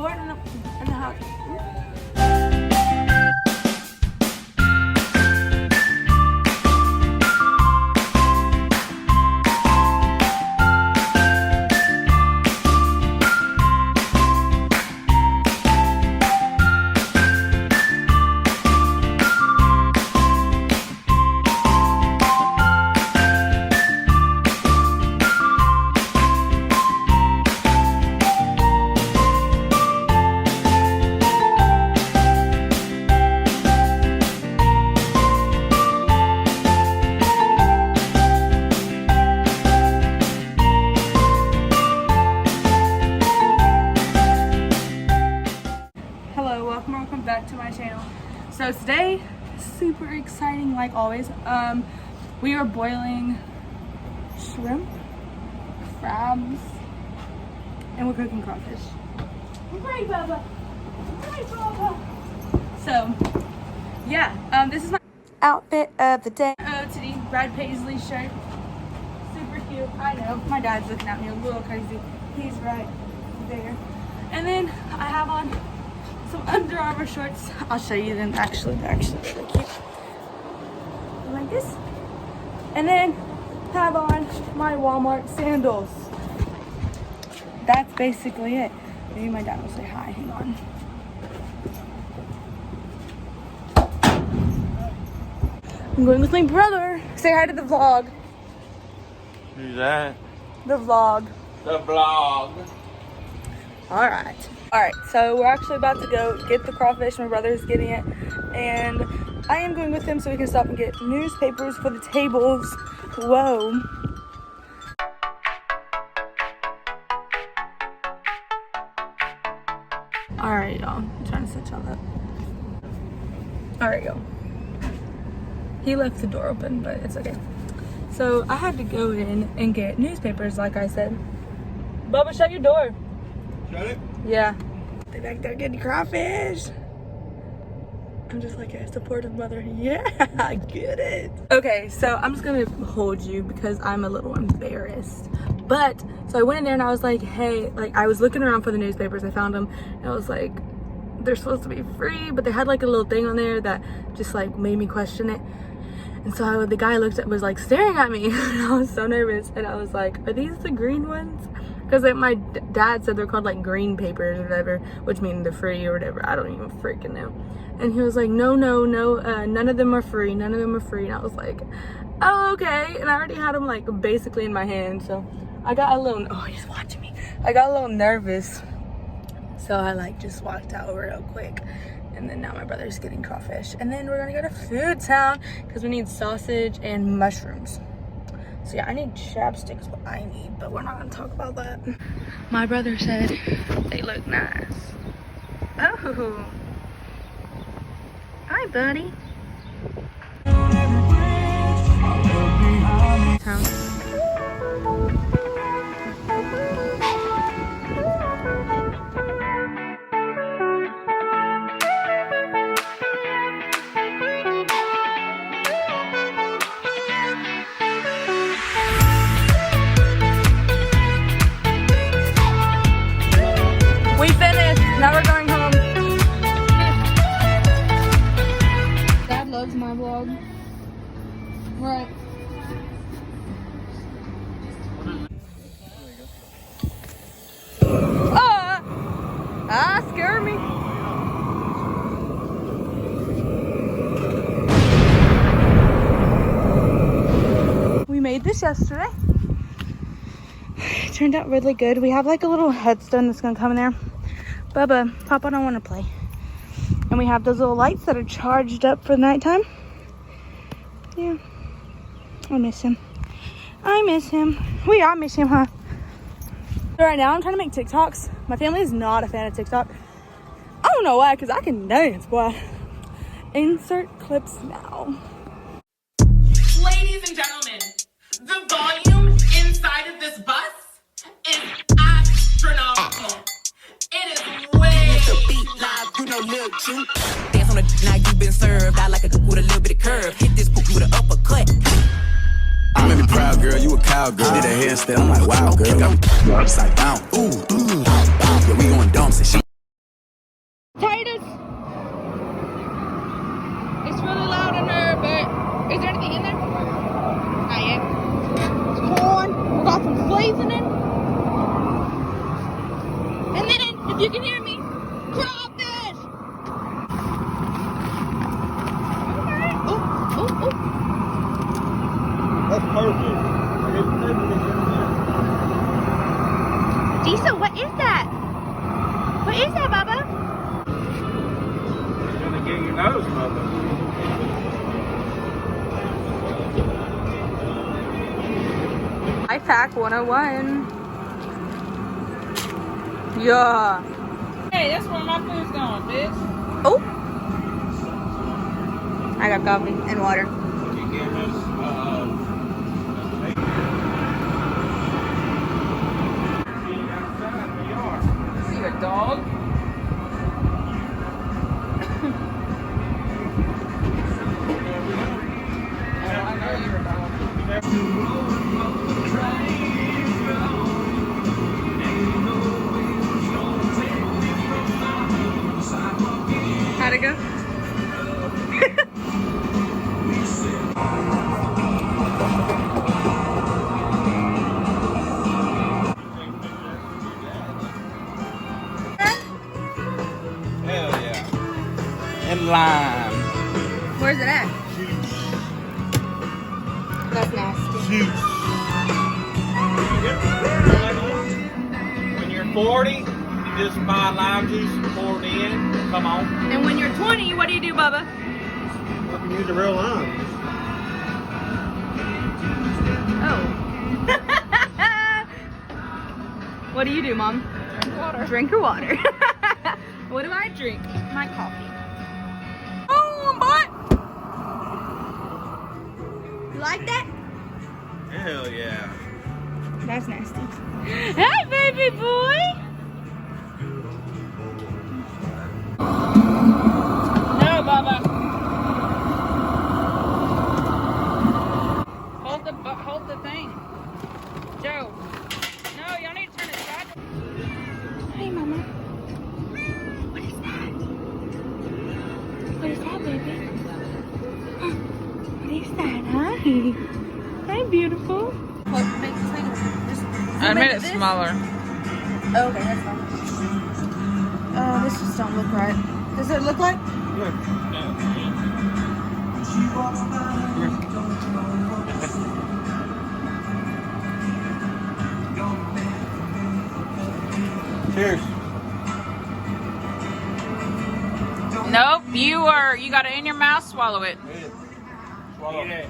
bored in the house. Welcome back to my channel. So today, super exciting like always. We are boiling shrimp, crabs, and we're cooking crawfish. Right, Bubba. Right, Bubba. So yeah, this is my outfit of the day. Today, Brad Paisley shirt. Super cute. I know, my dad's looking at me a little crazy. He's right there. And then I have on some Under Armour shorts. I'll show you them. Actually, they're actually really cute. Like this. And then have on my Walmart sandals. That's basically it. Maybe my dad will say hi. Hang on. I'm going with my brother. Say hi to the vlog. Who's that? The vlog. The vlog. Alright, so we're actually about to go get the crawfish. My brother's getting it. And I am going with him so we can stop and get newspapers for the tables. Whoa. Alright, y'all. I'm trying to set y'all up. Alright, y'all. He left the door open, but it's okay. So I had to go in and get newspapers, like I said. Bubba, shut your door. Shut it? Yeah. They back there getting crawfish. I'm just like a supportive mother. Yeah, I get it. Okay, so I'm just gonna hold you because I'm a little embarrassed. But, so I went in there and I was like, hey, like I was looking around for the newspapers. I found them and I was like, they're supposed to be free, but they had like a little thing on there that just like made me question it. And so the guy was like staring at me and I was so nervous. And I was like, are these the green ones? Because like, my dad said they're called like green papers or whatever, which means they're free or whatever. I don't even freaking know. And he was like, no, none of them are free. None of them are free. And I was like, oh, okay. And I already had them like basically in my hand. So I got a little, oh, he's watching me. I got a little nervous. So I like just walked out real quick. And then now my brother's getting crawfish. And then we're gonna go to Food Town because we need sausage and mushrooms. So yeah, I need chapsticks, what I need, but we're not gonna talk about that. My brother said they look nice. Oh, hi buddy. We finished. Now we're going home. Dad loves my vlog. Right. Scared me. We made this yesterday. It turned out really good. We have like a little headstone that's gonna come in there. Bubba, Papa don't want to play. And we have those little lights that are charged up for the nighttime. Yeah. I miss him. I miss him. We all miss him, huh? So right now I'm trying to make TikToks. My family is not a fan of TikTok. I don't know why, because I can dance, boy. Insert clips now. Ladies and gentlemen, the volume inside of this bus is astronomical. It is way the beat live, you know, Lil Ju. Dance on the now you been served. I like a with a little bit of curve. Hit this poop with an uppercut. I'm in the proud girl, you a cowgirl. Did a hairstyle, I'm like, wow, girl. I'm upside down. Ooh, yeah, we going dumb, so she You can hear me. Crawfish. Okay. Oh. That's perfect. Diesel, what is that? What is that, Bubba? You're gonna get your nose, mother. Life hack 101. Yeah. Hey, that's where my food's going, bitch. Oh. I got coffee and water. You get this, outside in the yard. You a dog? I know you're a dog. How'd it go? Hell yeah. And lime. Where's it at? That's nasty. When you're 40, you just buy lime juice and pour it in. Come on. And when you're 20, what do you do, Bubba? You can use a real lime. Oh. What do you do, Mom? Drink water. Drink your water. What do I drink? My coffee. Oh, but you like that? Hell yeah. That's nasty. Hey, baby boy. No, Bubba. Hold the thing. Joe. No, y'all need to turn it side. Hey, Mama. What is that? What is that, baby? What is that? Hi. Hi, beautiful. I made it smaller. Oh, okay, that's fine. This just don't look right. Does it look like? Cheers. Nope, you got it in your mouth, swallow it. Swallow it.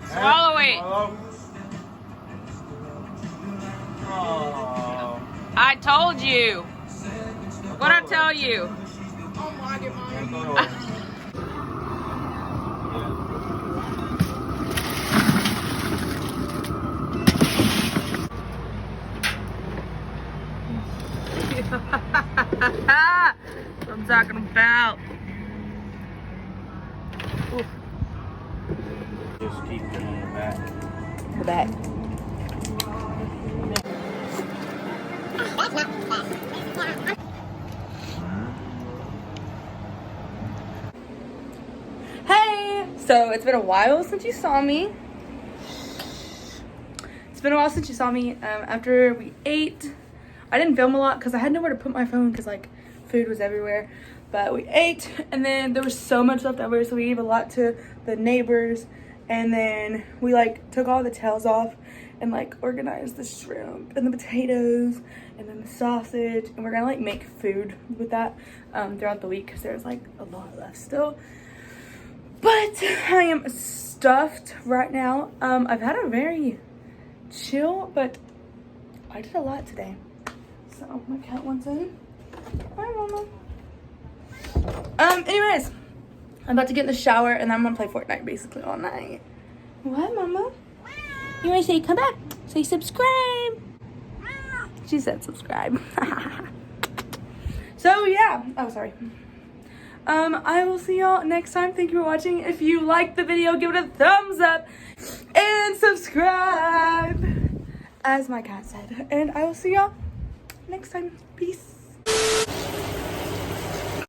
Swallow it. Oh. I told you. What'd I tell you? I'm talking about. Oof. Just keep it in the back. The back. Hey! So it's been a while since you saw me. It's been a while since you saw me. After we ate, I didn't film a lot because I had nowhere to put my phone because like food was everywhere. But we ate and then there was so much left over, so we gave a lot to the neighbors. And then we like took all the tails off and like organized the shrimp and the potatoes and then the sausage. And we're gonna like make food with that throughout the week because there's like a lot left still. But I am stuffed right now. I've had a very chill, but I did a lot today. So my cat wants in. Hi, Mama. Anyways, I'm about to get in the shower and then I'm gonna play Fortnite basically all night. What, Mama? You wanna say come back? Say subscribe. She said subscribe. So yeah. Oh, sorry. I will see y'all next time. Thank you for watching. If you liked the video, give it a thumbs up and subscribe, as my cat said. And I will see y'all next time. Peace.